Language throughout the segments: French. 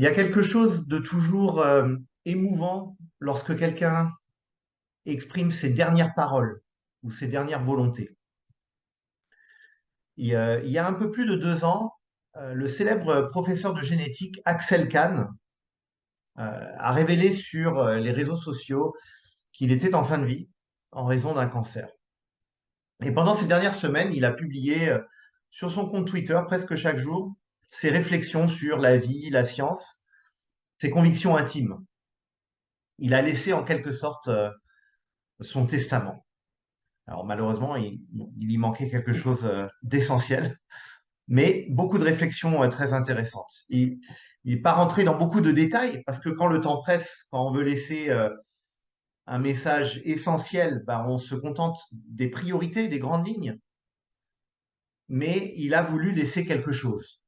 Il y a quelque chose de toujours émouvant lorsque quelqu'un exprime ses dernières paroles ou ses dernières volontés. Il y a un peu plus de 2 ans, le célèbre professeur de génétique Axel Kahn a révélé sur les réseaux sociaux qu'il était en fin de vie en raison d'un cancer. Et pendant ces dernières semaines, il a publié sur son compte Twitter presque chaque jour ses réflexions sur la vie, la science, ses convictions intimes. Il a laissé en quelque sorte son testament. Alors malheureusement, il y manquait quelque chose d'essentiel, mais beaucoup de réflexions très intéressantes. Il n'est pas rentré dans beaucoup de détails, parce que quand le temps presse, quand on veut laisser un message essentiel, bah, on se contente des priorités, des grandes lignes, mais il a voulu laisser quelque chose.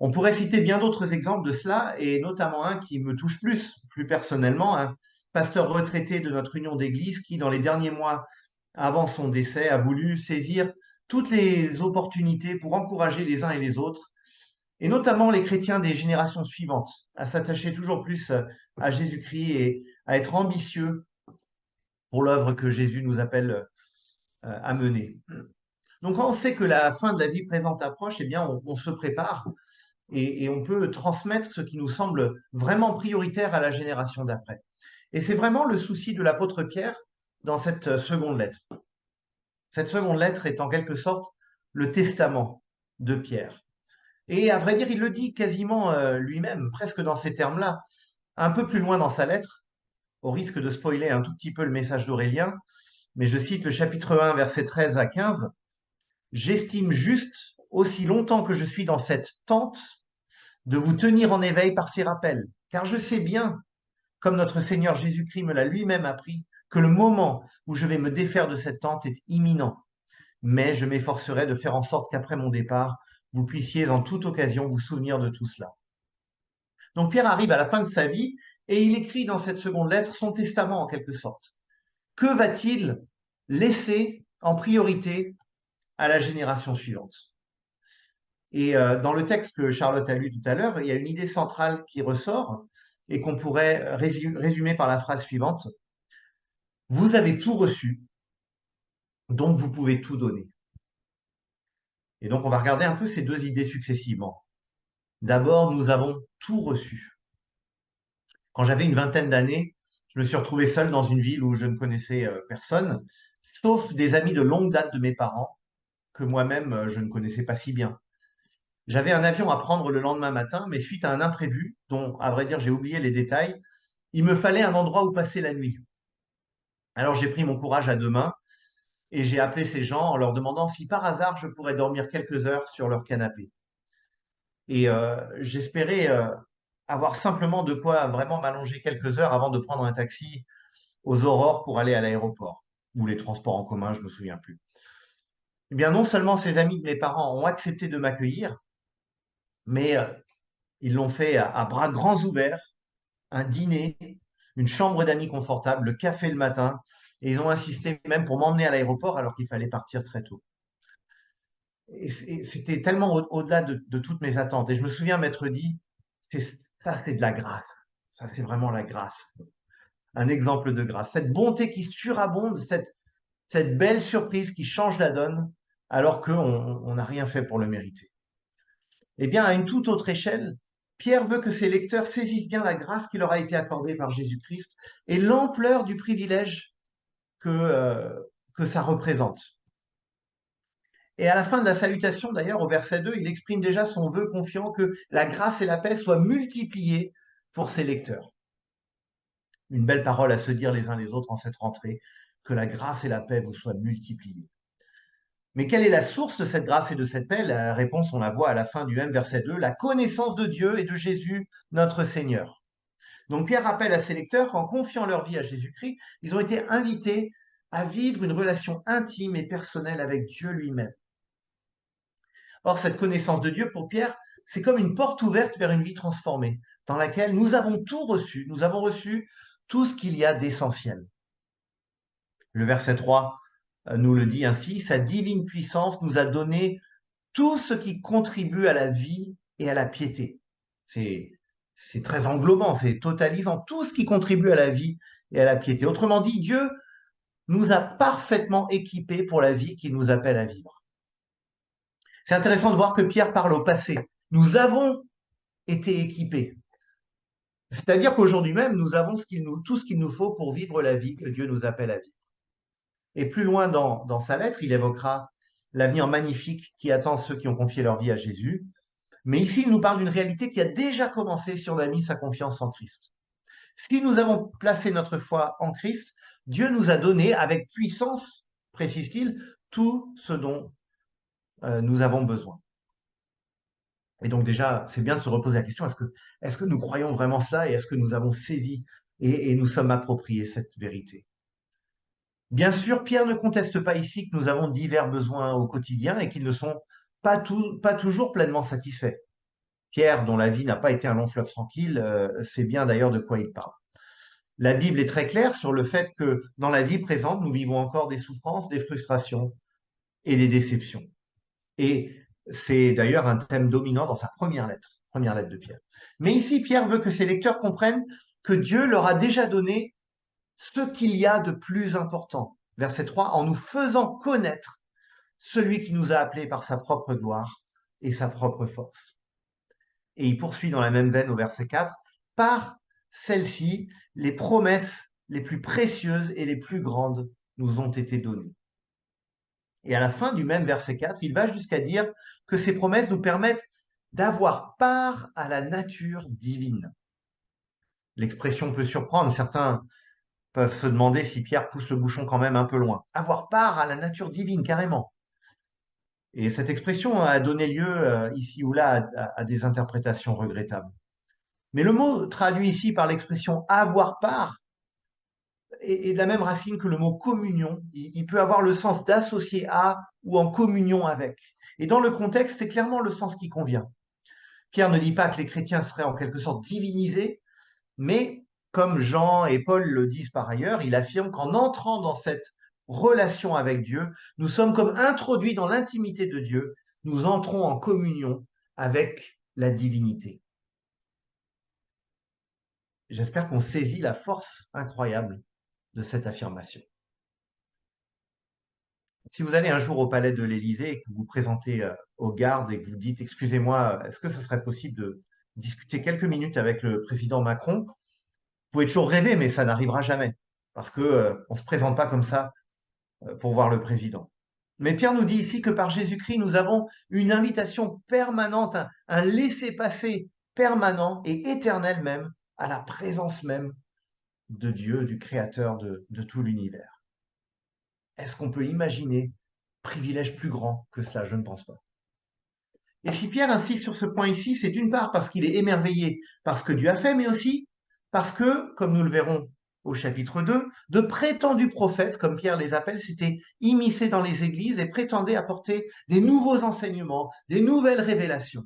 On pourrait citer bien d'autres exemples de cela, et notamment un qui me touche plus personnellement, un pasteur retraité de notre union d'église qui, dans les derniers mois avant son décès, a voulu saisir toutes les opportunités pour encourager les uns et les autres, et notamment les chrétiens des générations suivantes, à s'attacher toujours plus à Jésus-Christ et à être ambitieux pour l'œuvre que Jésus nous appelle à mener. Donc quand on sait que la fin de la vie présente approche, eh bien on se prépare et on peut transmettre ce qui nous semble vraiment prioritaire à la génération d'après. Et c'est vraiment le souci de l'apôtre Pierre dans cette seconde lettre. Cette seconde lettre est en quelque sorte le testament de Pierre. Et à vrai dire, il le dit quasiment lui-même, presque dans ces termes-là, un peu plus loin dans sa lettre, au risque de spoiler un tout petit peu le message d'Aurélien, mais je cite le chapitre 1, versets 13 à 15. J'estime juste, aussi longtemps que je suis dans cette tente, de vous tenir en éveil par ces rappels, car je sais bien, comme notre Seigneur Jésus-Christ me l'a lui-même appris, que le moment où je vais me défaire de cette tente est imminent. Mais je m'efforcerai de faire en sorte qu'après mon départ, vous puissiez en toute occasion vous souvenir de tout cela. Donc Pierre arrive à la fin de sa vie et il écrit dans cette seconde lettre son testament en quelque sorte. Que va-t-il laisser en priorité à la génération suivante? Et dans le texte que Charlotte a lu tout à l'heure, il y a une idée centrale qui ressort et qu'on pourrait résumer par la phrase suivante. Vous avez tout reçu, donc vous pouvez tout donner. Et donc on va regarder un peu ces deux idées successivement. D'abord, nous avons tout reçu. Quand j'avais une vingtaine d'années, je me suis retrouvé seul dans une ville où je ne connaissais personne, sauf des amis de longue date de mes parents, que moi-même je ne connaissais pas si bien. J'avais un avion à prendre le lendemain matin, mais suite à un imprévu, dont à vrai dire j'ai oublié les détails, il me fallait un endroit où passer la nuit. Alors j'ai pris mon courage à deux mains et j'ai appelé ces gens en leur demandant si par hasard je pourrais dormir quelques heures sur leur canapé. Et j'espérais avoir simplement de quoi vraiment m'allonger quelques heures avant de prendre un taxi aux aurores pour aller à l'aéroport, ou les transports en commun, je me souviens plus. Eh bien, non seulement ces amis de mes parents ont accepté de m'accueillir, mais ils l'ont fait à bras grands ouverts, un dîner, une chambre d'amis confortable, le café le matin, et ils ont insisté même pour m'emmener à l'aéroport alors qu'il fallait partir très tôt. Et c'était tellement au-delà de toutes mes attentes. Et je me souviens m'être dit, ça c'est de la grâce, ça c'est vraiment la grâce, un exemple de grâce. Cette bonté qui surabonde, cette belle surprise qui change la donne alors qu'on n'a rien fait pour le mériter. Eh bien, à une toute autre échelle, Pierre veut que ses lecteurs saisissent bien la grâce qui leur a été accordée par Jésus-Christ et l'ampleur du privilège que ça représente. Et à la fin de la salutation, d'ailleurs, au verset 2, il exprime déjà son vœu confiant que la grâce et la paix soient multipliées pour ses lecteurs. Une belle parole à se dire les uns les autres en cette rentrée, que la grâce et la paix vous soient multipliées. Mais quelle est la source de cette grâce et de cette paix? La réponse, on la voit à la fin du même verset 2, la connaissance de Dieu et de Jésus, notre Seigneur. Donc Pierre rappelle à ses lecteurs qu'en confiant leur vie à Jésus-Christ, ils ont été invités à vivre une relation intime et personnelle avec Dieu lui-même. Or, cette connaissance de Dieu, pour Pierre, c'est comme une porte ouverte vers une vie transformée, dans laquelle nous avons tout reçu, nous avons reçu tout ce qu'il y a d'essentiel. Le verset 3 nous le dit ainsi, sa divine puissance nous a donné tout ce qui contribue à la vie et à la piété. C'est c'est très englobant, c'est totalisant, tout ce qui contribue à la vie et à la piété. Autrement dit, Dieu nous a parfaitement équipés pour la vie qu'il nous appelle à vivre. C'est intéressant de voir que Pierre parle au passé. Nous avons été équipés. C'est-à-dire qu'aujourd'hui même, nous avons tout ce qu'il nous faut pour vivre la vie que Dieu nous appelle à vivre. Et plus loin dans sa lettre, il évoquera l'avenir magnifique qui attend ceux qui ont confié leur vie à Jésus. Mais ici, il nous parle d'une réalité qui a déjà commencé si on a mis sa confiance en Christ. Si nous avons placé notre foi en Christ, Dieu nous a donné avec puissance, précise-t-il, tout ce dont nous avons besoin. Et donc déjà, c'est bien de se reposer la question, est-ce que nous croyons vraiment cela et est-ce que nous avons saisi et nous sommes appropriés cette vérité? Bien sûr, Pierre ne conteste pas ici que nous avons divers besoins au quotidien et qu'ils ne sont pas toujours pleinement satisfaits. Pierre, dont la vie n'a pas été un long fleuve tranquille, sait bien d'ailleurs de quoi il parle. La Bible est très claire sur le fait que dans la vie présente, nous vivons encore des souffrances, des frustrations et des déceptions. Et c'est d'ailleurs un thème dominant dans sa première lettre de Pierre. Mais ici, Pierre veut que ses lecteurs comprennent que Dieu leur a déjà donné ce qu'il y a de plus important. Verset 3, en nous faisant connaître celui qui nous a appelés par sa propre gloire et sa propre force. Et il poursuit dans la même veine au verset 4, par celle-ci, les promesses les plus précieuses et les plus grandes nous ont été données. Et à la fin du même verset 4, il va jusqu'à dire que ces promesses nous permettent d'avoir part à la nature divine. L'expression peut surprendre, certains peuvent se demander si Pierre pousse le bouchon quand même un peu loin. Avoir part à la nature divine, carrément. Et cette expression a donné lieu ici ou là à des interprétations regrettables. Mais le mot traduit ici par l'expression avoir part est de la même racine que le mot communion. Il peut avoir le sens d'associer à ou en communion avec. Et dans le contexte, c'est clairement le sens qui convient. Pierre ne dit pas que les chrétiens seraient en quelque sorte divinisés, mais comme Jean et Paul le disent par ailleurs, il affirme qu'en entrant dans cette relation avec Dieu, nous sommes comme introduits dans l'intimité de Dieu, nous entrons en communion avec la divinité. J'espère qu'on saisit la force incroyable de cette affirmation. Si vous allez un jour au palais de l'Élysée et que vous vous présentez aux gardes et que vous dites, excusez-moi, est-ce que ce serait possible de discuter quelques minutes avec le président Macron? Vous pouvez toujours rêver, mais ça n'arrivera jamais parce que on se présente pas comme ça pour voir le président. Mais Pierre nous dit ici que par Jésus-Christ, nous avons une invitation permanente, un laissez-passer permanent et éternel même à la présence même de Dieu, du Créateur de tout l'univers. Est-ce qu'on peut imaginer privilège plus grand que cela? Je ne pense pas. Et si Pierre insiste sur ce point ici, c'est d'une part parce qu'il est émerveillé par ce que Dieu a fait, mais aussi parce que, comme nous le verrons au chapitre 2, de prétendus prophètes, comme Pierre les appelle, s'étaient immiscés dans les églises et prétendaient apporter des nouveaux enseignements, des nouvelles révélations.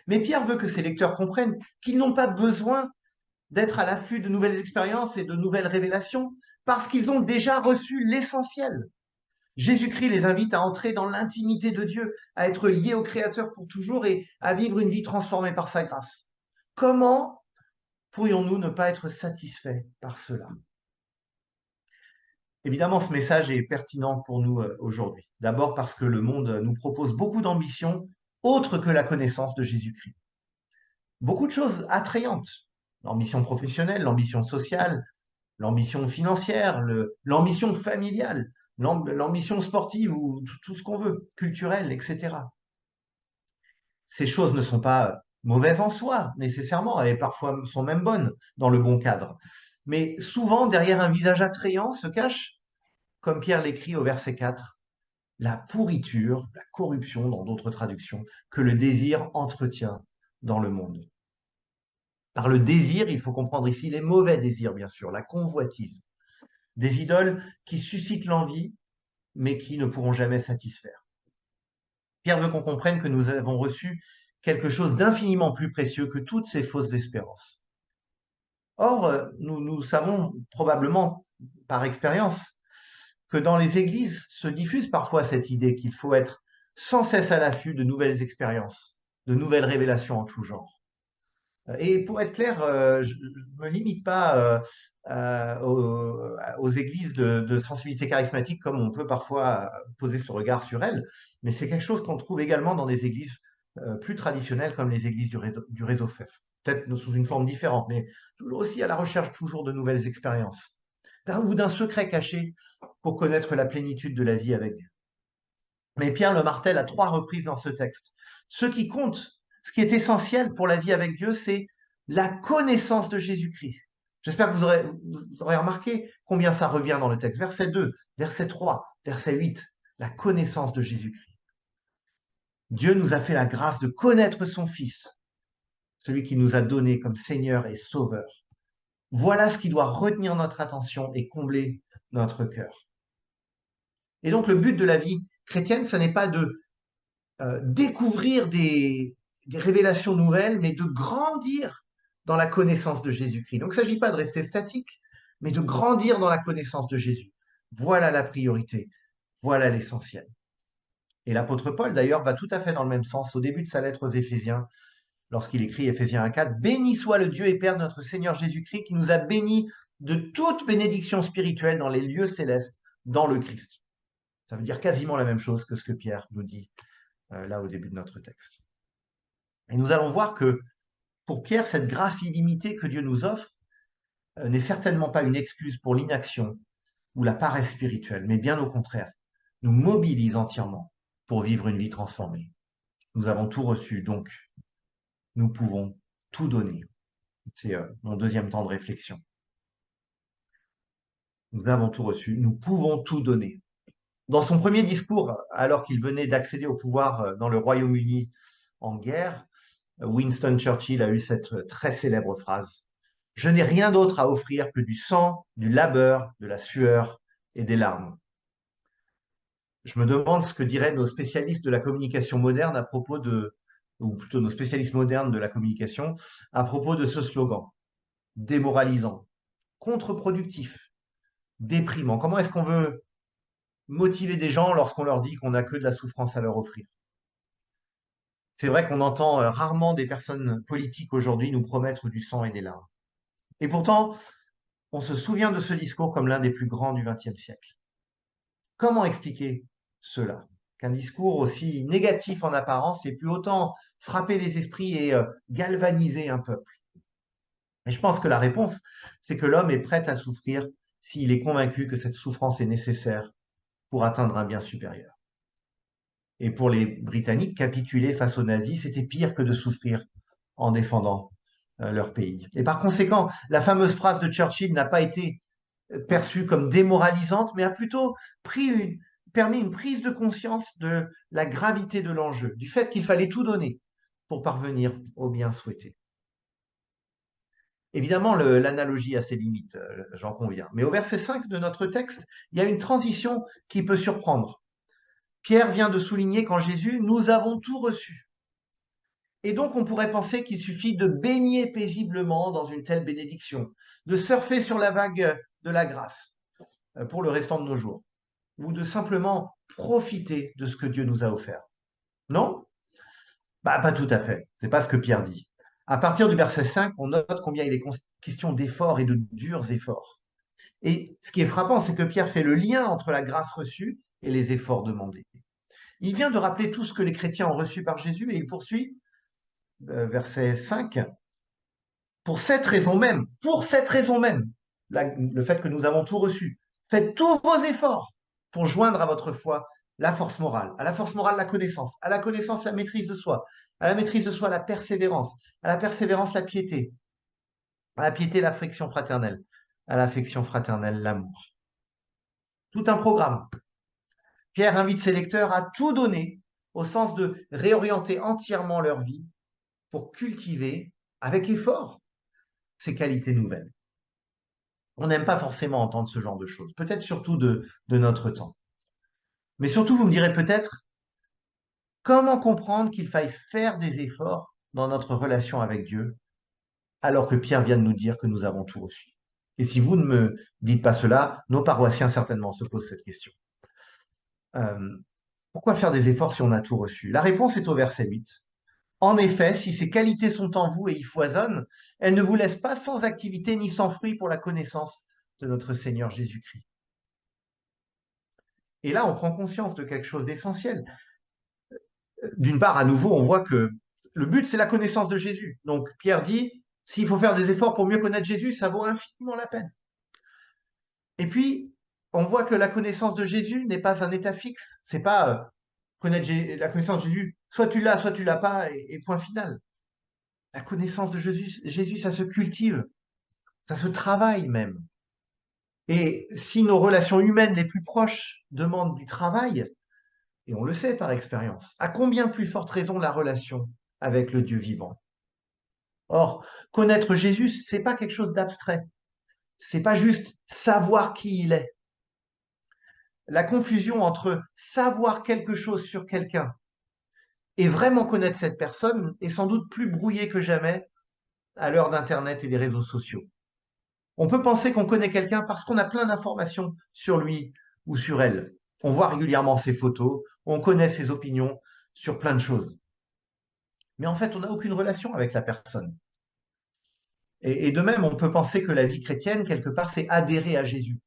Mais Pierre veut que ses lecteurs comprennent qu'ils n'ont pas besoin d'être à l'affût de nouvelles expériences et de nouvelles révélations, parce qu'ils ont déjà reçu l'essentiel. Jésus-Christ les invite à entrer dans l'intimité de Dieu, à être liés au Créateur pour toujours et à vivre une vie transformée par sa grâce. Comment pourrions-nous ne pas être satisfaits par cela? Évidemment, ce message est pertinent pour nous aujourd'hui. D'abord parce que le monde nous propose beaucoup d'ambitions autres que la connaissance de Jésus-Christ. Beaucoup de choses attrayantes. L'ambition professionnelle, l'ambition sociale, l'ambition financière, l'ambition familiale, l'ambition sportive ou tout ce qu'on veut, culturelle, etc. Ces choses ne sont pas mauvaises en soi, nécessairement, et parfois sont même bonnes dans le bon cadre. Mais souvent, derrière un visage attrayant se cache, comme Pierre l'écrit au verset 4, la pourriture, la corruption dans d'autres traductions, que le désir entretient dans le monde. Par le désir, il faut comprendre ici les mauvais désirs, bien sûr, la convoitise. Des idoles qui suscitent l'envie, mais qui ne pourront jamais satisfaire. Pierre veut qu'on comprenne que nous avons reçu quelque chose d'infiniment plus précieux que toutes ces fausses espérances. Or, nous savons probablement par expérience que dans les églises se diffuse parfois cette idée qu'il faut être sans cesse à l'affût de nouvelles expériences, de nouvelles révélations en tout genre. Et pour être clair, je ne me limite pas aux églises de sensibilité charismatique comme on peut parfois poser ce regard sur elles, mais c'est quelque chose qu'on trouve également dans des églises plus traditionnelles comme les églises du réseau FEF. Peut-être sous une forme différente, mais toujours aussi à la recherche toujours de nouvelles expériences, ou d'un secret caché pour connaître la plénitude de la vie avec Dieu. Mais Pierre le martèle à 3 reprises dans ce texte. Ce qui compte, ce qui est essentiel pour la vie avec Dieu, c'est la connaissance de Jésus-Christ. J'espère que vous aurez remarqué combien ça revient dans le texte. Verset 2, verset 3, verset 8, la connaissance de Jésus-Christ. Dieu nous a fait la grâce de connaître son Fils, celui qui nous a donné comme Seigneur et Sauveur. Voilà ce qui doit retenir notre attention et combler notre cœur. Et donc le but de la vie chrétienne, ce n'est pas de découvrir des révélations nouvelles, mais de grandir dans la connaissance de Jésus-Christ. Donc il ne s'agit pas de rester statique, mais de grandir dans la connaissance de Jésus. Voilà la priorité, voilà l'essentiel. Et l'apôtre Paul, d'ailleurs, va tout à fait dans le même sens au début de sa lettre aux Éphésiens, lorsqu'il écrit Éphésiens 1,4, « Béni soit le Dieu et Père de notre Seigneur Jésus-Christ, qui nous a bénis de toute bénédiction spirituelle dans les lieux célestes, dans le Christ. » Ça veut dire quasiment la même chose que ce que Pierre nous dit là au début de notre texte. Et nous allons voir que pour Pierre, cette grâce illimitée que Dieu nous offre n'est certainement pas une excuse pour l'inaction ou la paresse spirituelle, mais bien au contraire, nous mobilise entièrement pour vivre une vie transformée. Nous avons tout reçu, donc nous pouvons tout donner. C'est mon deuxième temps de réflexion. Nous avons tout reçu, nous pouvons tout donner. Dans son premier discours, alors qu'il venait d'accéder au pouvoir dans le Royaume-Uni en guerre, Winston Churchill a eu cette très célèbre phrase: « Je n'ai rien d'autre à offrir que du sang, du labeur, de la sueur et des larmes. » Je me demande ce que diraient nos spécialistes de la communication moderne à propos ou plutôt nos spécialistes modernes de la communication, à propos de ce slogan: démoralisant, contre-productif, déprimant. Comment est-ce qu'on veut motiver des gens lorsqu'on leur dit qu'on n'a que de la souffrance à leur offrir? C'est vrai qu'on entend rarement des personnes politiques aujourd'hui nous promettre du sang et des larmes. Et pourtant, on se souvient de ce discours comme l'un des plus grands du XXe siècle. Comment expliquer cela? Qu'un discours aussi négatif en apparence ait pu autant frapper les esprits et galvaniser un peuple? Et je pense que la réponse, c'est que l'homme est prêt à souffrir s'il est convaincu que cette souffrance est nécessaire pour atteindre un bien supérieur. Et pour les Britanniques, capituler face aux nazis, c'était pire que de souffrir en défendant leur pays. Et par conséquent, la fameuse phrase de Churchill n'a pas été perçue comme démoralisante, mais a plutôt permis une prise de conscience de la gravité de l'enjeu, du fait qu'il fallait tout donner pour parvenir au bien souhaité. Évidemment, l'analogie a ses limites, j'en conviens. Mais au verset 5 de notre texte, il y a une transition qui peut surprendre. Pierre vient de souligner qu'en Jésus, nous avons tout reçu. Et donc, on pourrait penser qu'il suffit de baigner paisiblement dans une telle bénédiction, de surfer sur la vague de la grâce pour le restant de nos jours, ou de simplement profiter de ce que Dieu nous a offert. Non? Pas tout à fait. C'est pas ce que Pierre dit. À partir du verset 5, on note combien il est question d'efforts et de durs efforts. Et ce qui est frappant, c'est que Pierre fait le lien entre la grâce reçue et les efforts demandés. Il vient de rappeler tout ce que les chrétiens ont reçu par Jésus et il poursuit, verset 5, pour cette raison même, le fait que nous avons tout reçu, faites tous vos efforts pour joindre à votre foi la force morale, à la force morale la connaissance, à la connaissance la maîtrise de soi, à la maîtrise de soi la persévérance, à la persévérance la piété, à la piété l'affection fraternelle, à l'affection fraternelle l'amour. Tout un programme. Pierre invite ses lecteurs à tout donner au sens de réorienter entièrement leur vie pour cultiver avec effort ces qualités nouvelles. On n'aime pas forcément entendre ce genre de choses, peut-être surtout de notre temps. Mais surtout, vous me direz peut-être, comment comprendre qu'il faille faire des efforts dans notre relation avec Dieu, alors que Pierre vient de nous dire que nous avons tout reçu? Et si vous ne me dites pas cela, nos paroissiens certainement se posent cette question. Pourquoi faire des efforts si on a tout reçu? La réponse est au verset 8. En effet, si ces qualités sont en vous et y foisonnent, elles ne vous laissent pas sans activité ni sans fruit pour la connaissance de notre Seigneur Jésus-Christ. Et là, on prend conscience de quelque chose d'essentiel. D'une part, à nouveau, on voit que le but, c'est la connaissance de Jésus. Donc, Pierre dit, s'il faut faire des efforts pour mieux connaître Jésus, ça vaut infiniment la peine. Et puis, on voit que la connaissance de Jésus n'est pas un état fixe. C'est pas connaître la connaissance de Jésus, soit tu l'as pas, et point final. La connaissance de Jésus, ça se cultive, ça se travaille même. Et si nos relations humaines les plus proches demandent du travail, et on le sait par expérience, à combien plus forte raison la relation avec le Dieu vivant. Or, connaître Jésus, c'est pas quelque chose d'abstrait. C'est pas juste savoir qui il est. La confusion entre savoir quelque chose sur quelqu'un et vraiment connaître cette personne est sans doute plus brouillée que jamais à l'heure d'Internet et des réseaux sociaux. On peut penser qu'on connaît quelqu'un parce qu'on a plein d'informations sur lui ou sur elle. On voit régulièrement ses photos, on connaît ses opinions sur plein de choses. Mais en fait, on n'a aucune relation avec la personne. Et de même, on peut penser que la vie chrétienne, quelque part, c'est adhérer à Jésus.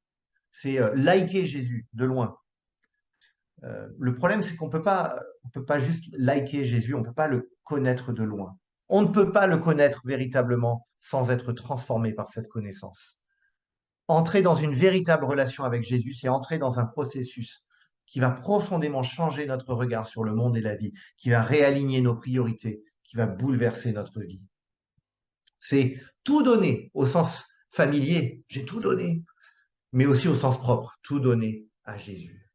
C'est liker Jésus de loin. Le problème, c'est qu'on peut pas juste liker Jésus, on ne peut pas le connaître de loin. On ne peut pas le connaître véritablement sans être transformé par cette connaissance. Entrer dans une véritable relation avec Jésus, c'est entrer dans un processus qui va profondément changer notre regard sur le monde et la vie, qui va réaligner nos priorités, qui va bouleverser notre vie. C'est tout donner au sens familier, j'ai tout donné, mais aussi au sens propre, tout donner à Jésus.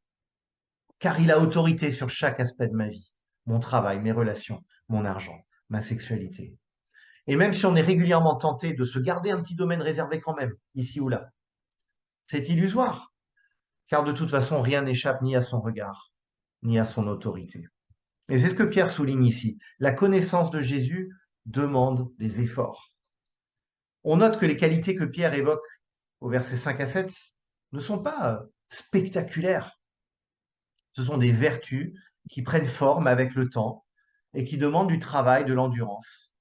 Car il a autorité sur chaque aspect de ma vie, mon travail, mes relations, mon argent, ma sexualité. Et même si on est régulièrement tenté de se garder un petit domaine réservé quand même, ici ou là, c'est illusoire, car de toute façon, rien n'échappe ni à son regard, ni à son autorité. Et c'est ce que Pierre souligne ici. La connaissance de Jésus demande des efforts. On note que les qualités que Pierre évoque au verset 5 à 7 ne sont pas spectaculaires. Ce sont des vertus qui prennent forme avec le temps et qui demandent du travail, de l'endurance.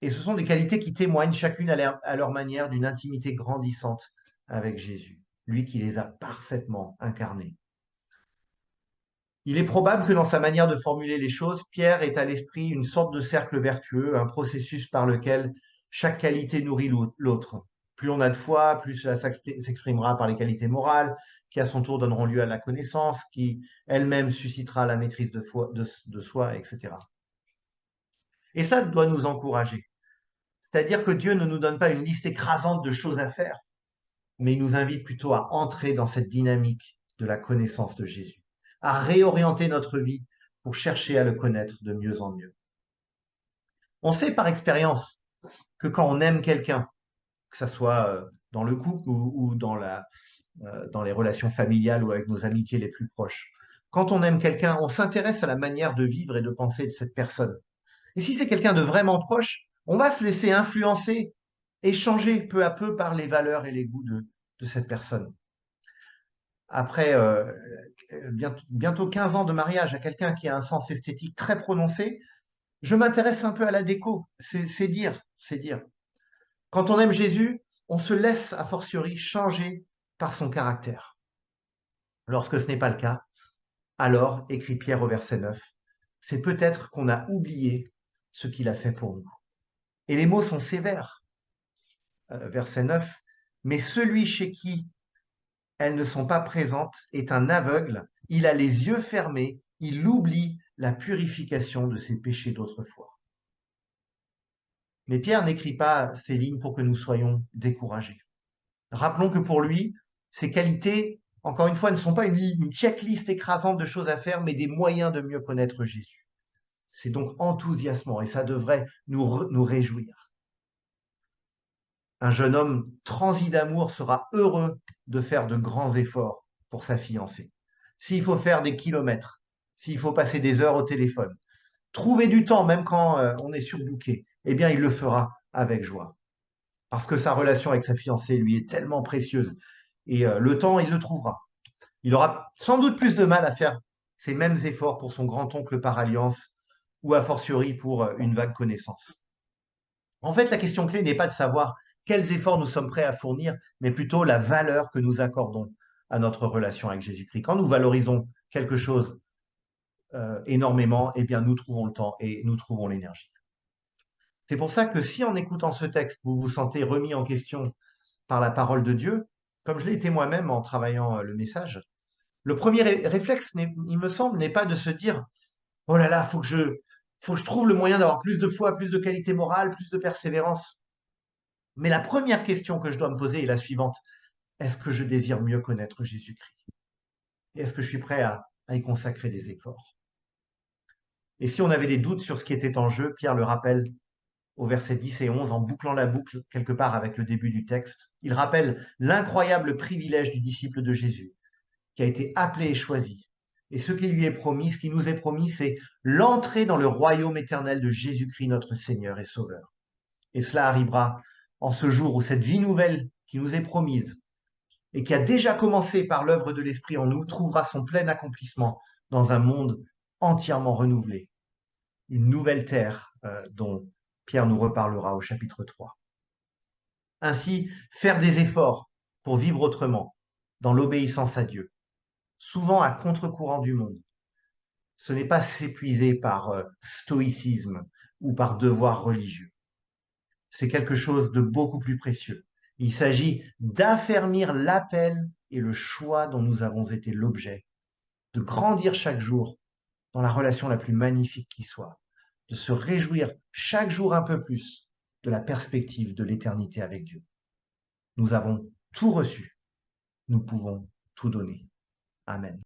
Et ce sont des qualités qui témoignent chacune à leur manière d'une intimité grandissante avec Jésus, lui qui les a parfaitement incarnées. Il est probable que dans sa manière de formuler les choses, Pierre ait à l'esprit une sorte de cercle vertueux, un processus par lequel chaque qualité nourrit l'autre. Plus on a de foi, plus cela s'exprimera par les qualités morales, qui à son tour donneront lieu à la connaissance, qui elle-même suscitera la maîtrise de soi, etc. Et ça doit nous encourager. C'est-à-dire que Dieu ne nous donne pas une liste écrasante de choses à faire, mais il nous invite plutôt à entrer dans cette dynamique de la connaissance de Jésus, à réorienter notre vie pour chercher à le connaître de mieux en mieux. On sait par expérience que quand on aime quelqu'un, que ce soit dans le couple ou dans les relations familiales ou avec nos amitiés les plus proches, quand on aime quelqu'un, on s'intéresse à la manière de vivre et de penser de cette personne. Et si c'est quelqu'un de vraiment proche, on va se laisser influencer et changer peu à peu par les valeurs et les goûts de cette personne. Après bientôt 15 ans de mariage à quelqu'un qui a un sens esthétique très prononcé, je m'intéresse un peu à la déco. C'est dire, c'est dire. Quand on aime Jésus, on se laisse a fortiori changer par son caractère. Lorsque ce n'est pas le cas, alors, écrit Pierre au verset 9, c'est peut-être qu'on a oublié ce qu'il a fait pour nous. Et les mots sont sévères. Verset 9, mais celui chez qui elles ne sont pas présentes est un aveugle, il a les yeux fermés, il oublie la purification de ses péchés d'autrefois. Mais Pierre n'écrit pas ces lignes pour que nous soyons découragés. Rappelons que pour lui, ces qualités, encore une fois, ne sont pas une checklist écrasante de choses à faire, mais des moyens de mieux connaître Jésus. C'est donc enthousiasmant et ça devrait nous réjouir. Un jeune homme transi d'amour sera heureux de faire de grands efforts pour sa fiancée. S'il faut faire des kilomètres, s'il faut passer des heures au téléphone, trouver du temps même quand on est surbooké, eh bien il le fera avec joie. Parce que sa relation avec sa fiancée lui est tellement précieuse. Et le temps, il le trouvera. Il aura sans doute plus de mal à faire ces mêmes efforts pour son grand-oncle par alliance ou a fortiori pour une vague connaissance. En fait, la question clé n'est pas de savoir quels efforts nous sommes prêts à fournir, mais plutôt la valeur que nous accordons à notre relation avec Jésus-Christ. Quand nous valorisons quelque chose énormément, eh bien, nous trouvons le temps et nous trouvons l'énergie. C'est pour ça que si en écoutant ce texte, vous vous sentez remis en question par la parole de Dieu, comme je l'ai été moi-même en travaillant le message, le premier réflexe, il me semble, n'est pas de se dire, oh là là, faut que je trouve le moyen d'avoir plus de foi, plus de qualité morale, plus de persévérance. Mais la première question que je dois me poser est la suivante. Est-ce que je désire mieux connaître Jésus-Christ? Et est-ce que je suis prêt à y consacrer des efforts? Et si on avait des doutes sur ce qui était en jeu, Pierre le rappelle au verset 10 et 11, en bouclant la boucle quelque part avec le début du texte. Il rappelle l'incroyable privilège du disciple de Jésus, qui a été appelé et choisi. Et ce qui lui est promis, ce qui nous est promis, c'est l'entrée dans le royaume éternel de Jésus-Christ, notre Seigneur et Sauveur. Et cela arrivera en ce jour où cette vie nouvelle qui nous est promise et qui a déjà commencé par l'œuvre de l'Esprit en nous, trouvera son plein accomplissement dans un monde entièrement renouvelé, une nouvelle terre dont Pierre nous reparlera au chapitre 3. Ainsi, faire des efforts pour vivre autrement, dans l'obéissance à Dieu, souvent à contre-courant du monde. Ce n'est pas s'épuiser par stoïcisme ou par devoir religieux. C'est quelque chose de beaucoup plus précieux. Il s'agit d'affermir l'appel et le choix dont nous avons été l'objet, de grandir chaque jour dans la relation la plus magnifique qui soit, de se réjouir chaque jour un peu plus de la perspective de l'éternité avec Dieu. Nous avons tout reçu, nous pouvons tout donner. Amen.